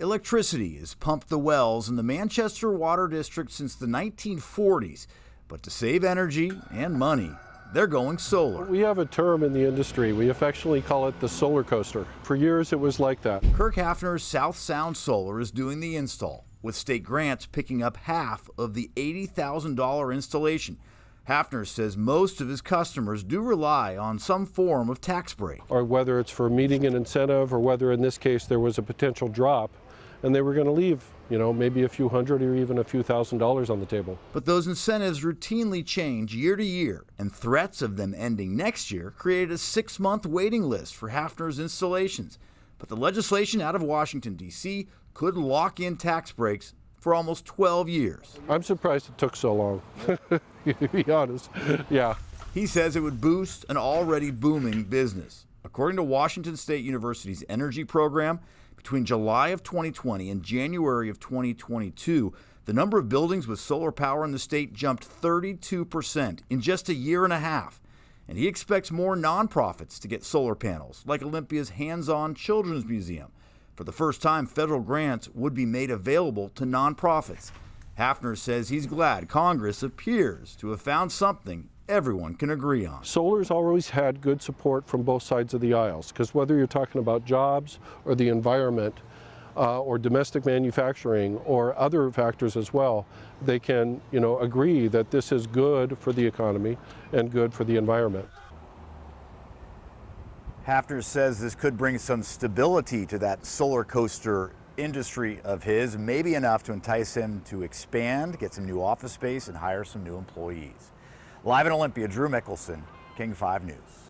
Electricity has pumped the wells in the Manchester Water District since the 1940s, but to save energy and money, they're going solar. We have a term in the industry. We affectionately call it the solar coaster. For years it was like that. Kirk Hafner's South Sound Solar is doing the install, with state grants picking up half of the $80,000 installation. Hafner says most of his customers do rely on some form of tax break. Or whether it's for meeting an incentive, or whether in this case there was a potential drop and they were going to leave, maybe a few hundred or even a few $1,000s on the table. But those incentives routinely change year to year, and threats of them ending next year created a 6-month waiting list for Hafner's installations. But the legislation out of Washington, D.C. could lock in tax breaks for almost 12 years. I'm surprised it took so long, to be honest. Yeah. He says it would boost an already booming business. According to Washington State University's energy program, between July of 2020 and January of 2022, the number of buildings with solar power in the state jumped 32% in just a year and a half. And he expects more nonprofits to get solar panels, like Olympia's Hands-On Children's Museum. For the first time, federal grants would be made available to nonprofits. Hafner says he's glad Congress appears to have found something everyone can agree on. Solar's always had good support from both sides of the aisles, because whether you're talking about jobs or the environment or domestic manufacturing or other factors as well, they can agree that this is good for the economy and good for the environment. Hafner says this could bring some stability to that solar coaster industry of his, maybe enough to entice him to expand, get some new office space, and hire some new employees. Live in Olympia, Drew Mickelson, King 5 News.